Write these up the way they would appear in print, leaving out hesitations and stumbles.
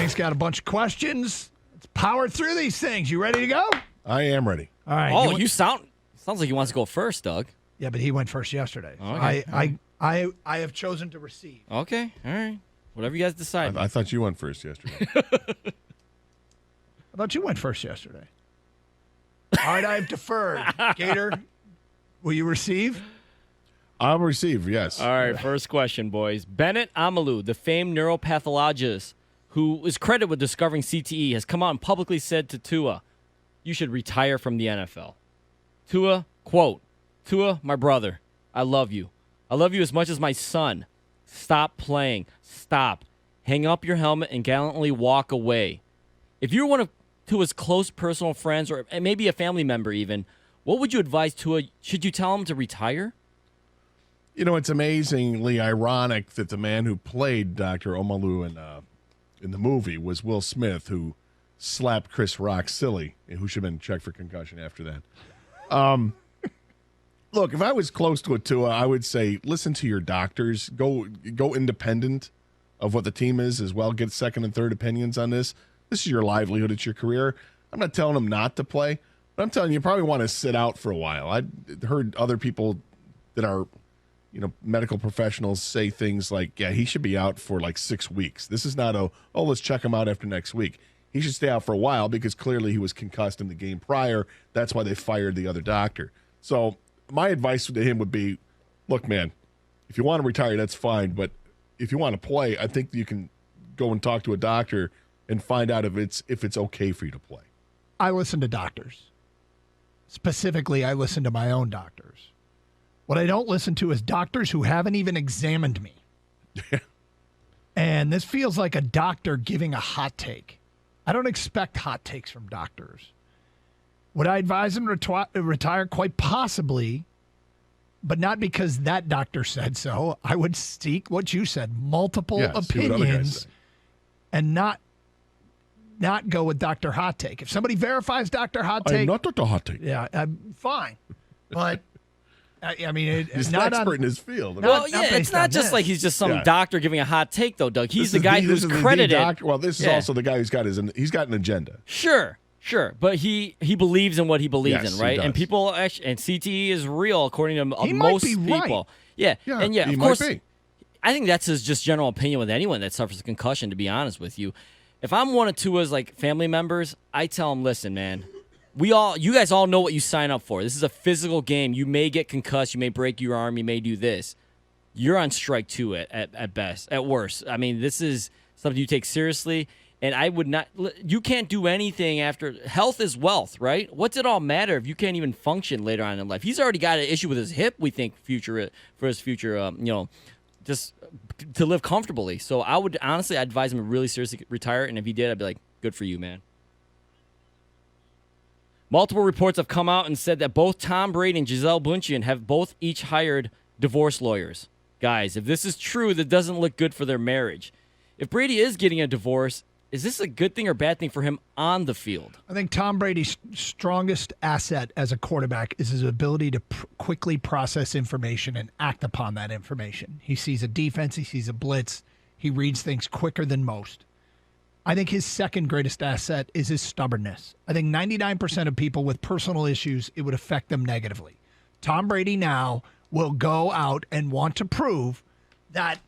Frank's got a bunch of questions. Let's power through these things. You ready to go? I am ready. All right. Oh, sounds like he wants to go first, Doug. Yeah, but he went first yesterday. Okay. I have chosen to receive. Okay, all right. Whatever you guys decide. I thought you went first yesterday. I thought you went first yesterday. All right, I've deferred. Gator, will you receive? I'll receive, yes. All right, first question, boys. Bennett Amalu, the famed neuropathologist who is credited with discovering CTE, has come out and publicly said to Tua, you should retire from the NFL. Tua, quote, Tua, my brother, I love you. I love you as much as my son. Stop playing. Stop. Hang up your helmet and gallantly walk away. If you're one of Tua's close personal friends or maybe a family member even, what would you advise Tua? Should you tell him to retire? You know, it's amazingly ironic that the man who played Dr. Omalu in the movie was Will Smith, who slapped Chris Rock silly, who should have been checked for concussion after that. Look, if I was close to a Tua, I would say listen to your doctors. Go independent of what the team is as well. Get second and third opinions on this. This is your livelihood. It's your career. I'm not telling him not to play, but I'm telling you probably want to sit out for a while. I heard other people that are, medical professionals say things like, yeah, he should be out for like 6 weeks. This is not let's check him out after next week. He should stay out for a while because clearly he was concussed in the game prior. That's why they fired the other doctor. So my advice to him would be, look, man, if you want to retire, that's fine. But if you want to play, I think you can go and talk to a doctor and find out if it's okay for you to play. I listen to doctors. Specifically, I listen to my own doctors. What I don't listen to is doctors who haven't even examined me. And this feels like a doctor giving a hot take. I don't expect hot takes from doctors. Would I advise him to retire? Quite possibly, but not because that doctor said so. I would seek what you said, multiple opinions, and not go with Dr. Hot Take. If somebody verifies Dr. Hot Take, I'm not Dr. Hot Take. Yeah, fine, but I mean, he's an expert in his field. It's not just like he's just some doctor giving a hot take, though, Doug. He's the guy who's credited. This is also the guy who's got an agenda. Sure, but he believes in what he believes in, right? He and people and CTE is real according to most people. Right. Yeah, and of course, might be. I think that's his just general opinion with anyone that suffers a concussion. To be honest with you, if I'm one of Tua's like family members, I tell him, listen, man, you guys all know what you sign up for. This is a physical game. You may get concussed, you may break your arm, you may do this. You're on strike two at best, at worst. I mean, this is something you take seriously. And I would not. You can't do anything after. Health is wealth, right? What's it all matter if you can't even function later on in life? He's already got an issue with his hip. We think for his future, just to live comfortably. So I would honestly advise him to really seriously retire. And if he did, I'd be like, good for you, man. Multiple reports have come out and said that both Tom Brady and Gisele Bündchen have both each hired divorce lawyers. Guys, if this is true, that doesn't look good for their marriage. If Brady is getting a divorce, is this a good thing or bad thing for him on the field? I think Tom Brady's strongest asset as a quarterback is his ability to quickly process information and act upon that information. He sees a defense, he sees a blitz, he reads things quicker than most. I think his second greatest asset is his stubbornness. I think 99% of people with personal issues, it would affect them negatively. Tom Brady now will go out and want to prove that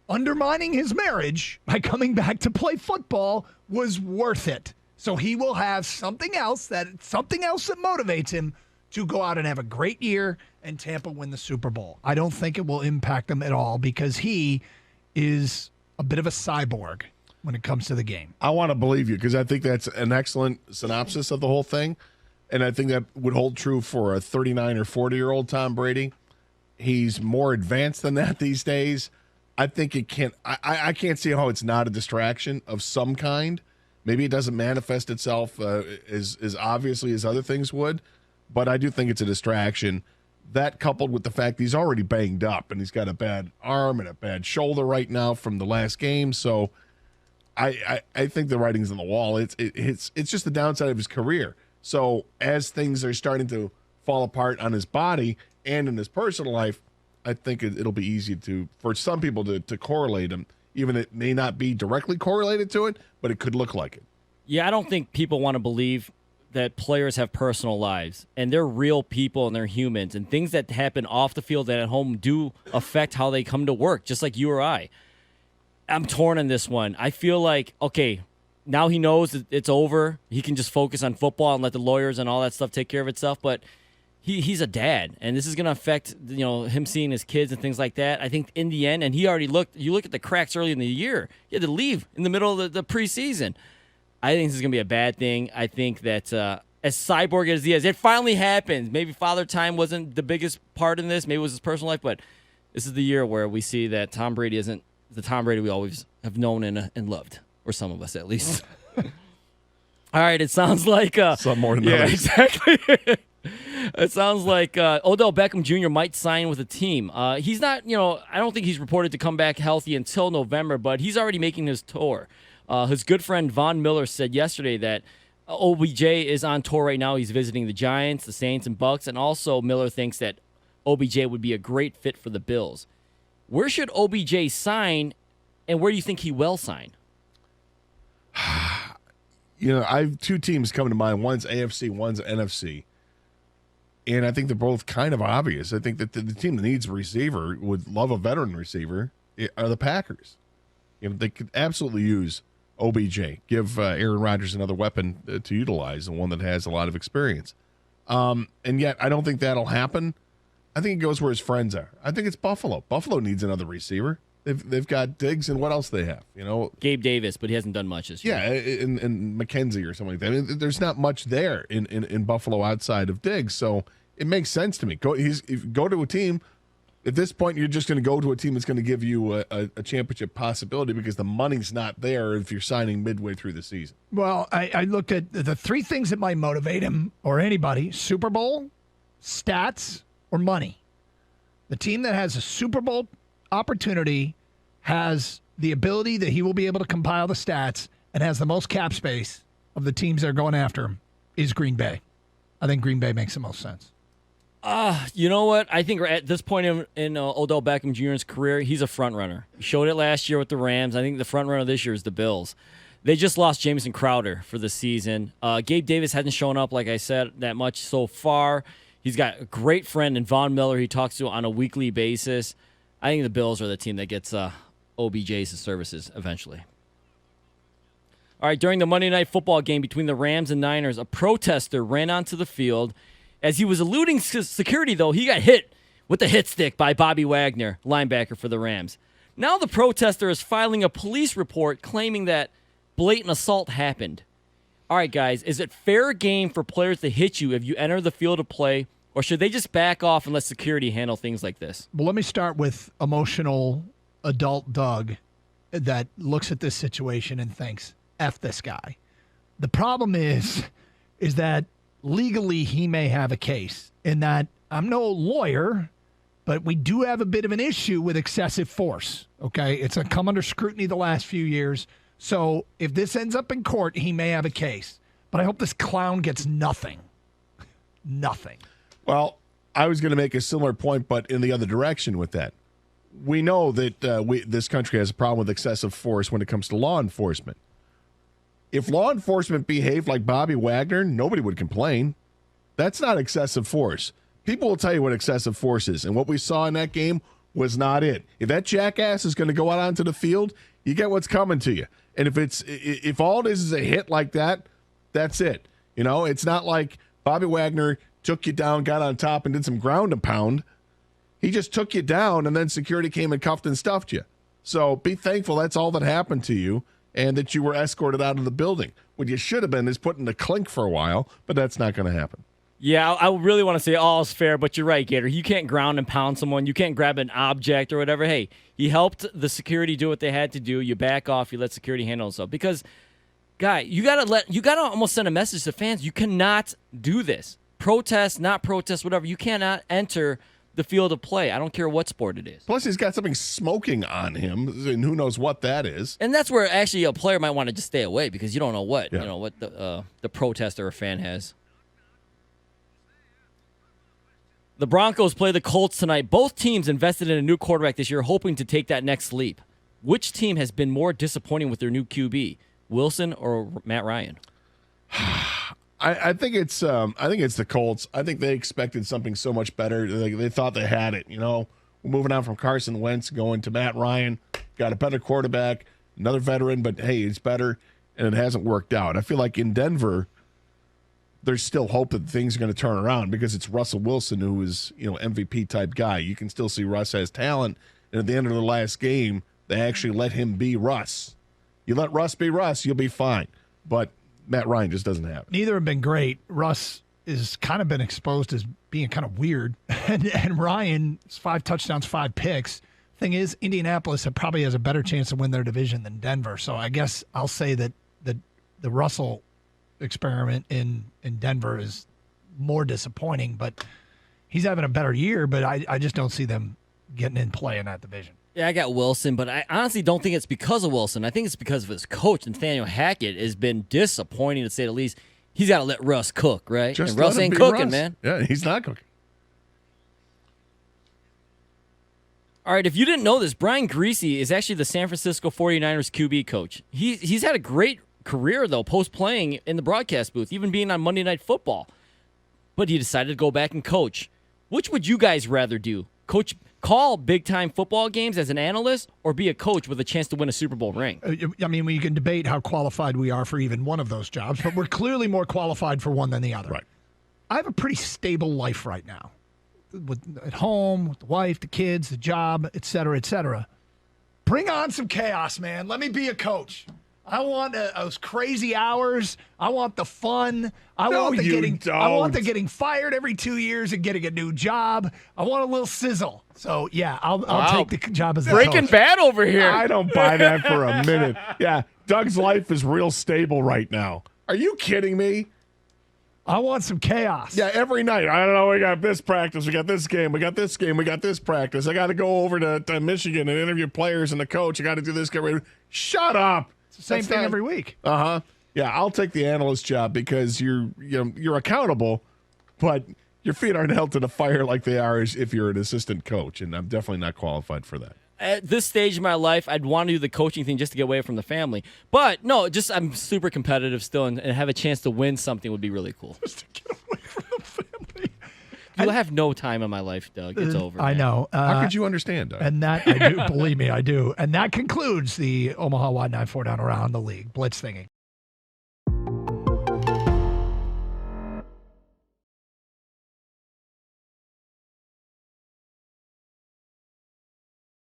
undermining his marriage by coming back to play football was worth it. So he will have something else that motivates him to go out and have a great year and Tampa win the Super Bowl. I don't think it will impact him at all because he is a bit of a cyborg when it comes to the game. I want to believe you because I think that's an excellent synopsis of the whole thing. And I think that would hold true for a 39 or 40-year-old Tom Brady. He's more advanced than that these days. I think it can't. I can't see how it's not a distraction of some kind. Maybe it doesn't manifest itself as obviously as other things would, but I do think it's a distraction. That coupled with the fact he's already banged up and he's got a bad arm and a bad shoulder right now from the last game. So I think the writing's on the wall. It's just the downside of his career. So as things are starting to fall apart on his body and in his personal life, I think it'll be easy for some people to correlate him even it may not be directly correlated to it, but it could look like it. Yeah, I don't think people want to believe that players have personal lives, and they're real people and they're humans, and things that happen off the field and at home do affect how they come to work, just like you or I. I'm torn on this one. I feel like, okay, now he knows that it's over. He can just focus on football and let the lawyers and all that stuff take care of itself, but he's a dad, and this is going to affect him seeing his kids and things like that. I think in the end, and he already you look at the cracks early in the year, he had to leave in the middle of the preseason. I think this is going to be a bad thing. I think that as cyborg as he is, it finally happens. Maybe Father Time wasn't the biggest part in this. Maybe it was his personal life, but this is the year where we see that Tom Brady isn't the Tom Brady we always have known and loved, or some of us at least. All right, it sounds like some more than yeah, others. exactly. It sounds like Odell Beckham Jr. might sign with a team. He's not, I don't think he's reported to come back healthy until November, but he's already making his tour. His good friend Von Miller said yesterday that OBJ is on tour right now. He's visiting the Giants, the Saints, and Bucks, and also Miller thinks that OBJ would be a great fit for the Bills. Where should OBJ sign, and where do you think he will sign? I have two teams coming to mind. One's AFC, one's NFC. And I think they're both kind of obvious. I think that the team that needs a receiver, would love a veteran receiver, are the Packers. They could absolutely use OBJ, give Aaron Rodgers another weapon to utilize, and one that has a lot of experience. And yet, I don't think that'll happen. I think it goes where his friends are. I think it's Buffalo. Buffalo needs another receiver. They've got Diggs, and what else they have? Gabe Davis, but he hasn't done much this year. Yeah, and McKenzie or something like that. I mean, there's not much there in Buffalo outside of Diggs, so it makes sense to me. Go to a team. At this point, you're just going to go to a team that's going to give you a championship possibility because the money's not there if you're signing midway through the season. Well, I looked at the three things that might motivate him or anybody: Super Bowl, stats, or money. The team that has a Super Bowl opportunity has the ability that he will be able to compile the stats and has the most cap space of the teams that are going after him is Green Bay. I think Green Bay makes the most sense. You know what? I think at this point in Odell Beckham Jr.'s career, he's a front runner. He showed it last year with the Rams. I think the front runner this year is the Bills. They just lost Jamison Crowder for the season. Gabe Davis hasn't shown up, like I said, that much so far. He's got a great friend in Von Miller he talks to on a weekly basis. I think the Bills are the team that gets OBJ's services eventually. All right, during the Monday Night Football game between the Rams and Niners, a protester ran onto the field. As he was eluding security, though, he got hit with the hit stick by Bobby Wagner, linebacker for the Rams. Now the protester is filing a police report claiming that blatant assault happened. All right, guys, is it fair game for players to hit you if you enter the field of play, or should they just back off and let security handle things like this? Well, let me start with emotional adult Doug that looks at this situation and thinks, F this guy. The problem is that legally he may have a case in that I'm no lawyer, but we do have a bit of an issue with excessive force, okay? It's come under scrutiny the last few years. So if this ends up in court, he may have a case. But I hope this clown gets nothing. Nothing. Well, I was going to make a similar point, but in the other direction with that. We know that this country has a problem with excessive force when it comes to law enforcement. If law enforcement behaved like Bobby Wagner, nobody would complain. That's not excessive force. People will tell you what excessive force is, and what we saw in that game was not it. If that jackass is going to go out onto the field, you get what's coming to you. And if all it is a hit like that, that's it. It's not like Bobby Wagner took you down, got on top, and did some ground and pound. He just took you down, and then security came and cuffed and stuffed you. So be thankful that's all that happened to you, and that you were escorted out of the building. What you should have been is put in the clink for a while, but that's not going to happen. Yeah, I really want to say all is fair, but you're right, Gator. You can't ground and pound someone. You can't grab an object or whatever. Hey, he helped the security do what they had to do. You back off. You let security handle itself. Because, guy, you gotta almost send a message to fans. You cannot do this. Protest, not protest, whatever. You cannot enter the field of play. I don't care what sport it is. Plus, he's got something smoking on him, and who knows what that is. And that's where actually a player might want to just stay away because you don't know what what the protester or fan has. The Broncos play the Colts tonight. Both teams invested in a new quarterback this year, hoping to take that next leap. which team has been more disappointing with their new QB, Wilson or Matt Ryan? I think it's the Colts. I think they expected something so much better. They thought they had it. We're moving on from Carson Wentz, going to Matt Ryan. Got a better quarterback, another veteran, but hey, it's better, and it hasn't worked out. I feel like in Denver, there's still hope that things are going to turn around because it's Russell Wilson who is MVP type guy. You can still see Russ has talent, and at the end of the last game, they actually let him be Russ. You let Russ be Russ, you'll be fine. But Matt Ryan just doesn't have it. Neither have been great. Russ has kind of been exposed as being kind of weird. And Ryan, 5 touchdowns, 5 picks. Thing is, Indianapolis probably has a better chance to win their division than Denver. So I guess I'll say that the Russell experiment in Denver is more disappointing. But he's having a better year, but I just don't see them getting in play in that division. Yeah, I got Wilson, but I honestly don't think it's because of Wilson. I think it's because of his coach, Nathaniel Hackett, has been disappointing to say the least. He's got to let Russ cook, right? Just and Russ ain't cooking, man. Yeah, he's not cooking. All right, if you didn't know this, Brian Griese is actually the San Francisco 49ers QB coach. He's had a great career, though, post-playing in the broadcast booth, even being on Monday Night Football. But he decided to go back and coach. Which would you guys rather do? Call big-time football games as an analyst or be a coach with a chance to win a Super Bowl ring? I mean, we can debate how qualified we are for even one of those jobs, but we're clearly more qualified for one than the other. Right. I have a pretty stable life right now, at home, with the wife, the kids, the job, et cetera, et cetera. Bring on some chaos, man. Let me be a coach. I want those crazy hours. I want the fun. I want the getting fired every 2 years and getting a new job. I want a little sizzle. So yeah, I'll take the job as a Breaking coach. Bad over here. I don't buy that for a minute. Yeah, Doug's life is real stable right now. Are you kidding me? I want some chaos. Yeah, every night. I don't know. We got this practice. We got this game. We got this game. We got this practice. I got to go over to Michigan and interview players and the coach. I got to do this. Shut up. Same thing every week. Yeah, I'll take the analyst job because you're accountable, but your feet aren't held to the fire like they are as if you're an assistant coach, and I'm definitely not qualified for that. At this stage of my life, I'd want to do the coaching thing just to get away from the family. But no, I'm super competitive still, and have a chance to win something would be really cool. Just to get away from the family. You'll have no time in my life, Doug. It's over. I know. How could you understand, Doug? And that I do. Believe me, I do. And that concludes the Omaha Wide 9-4 down around the league blitz thingy.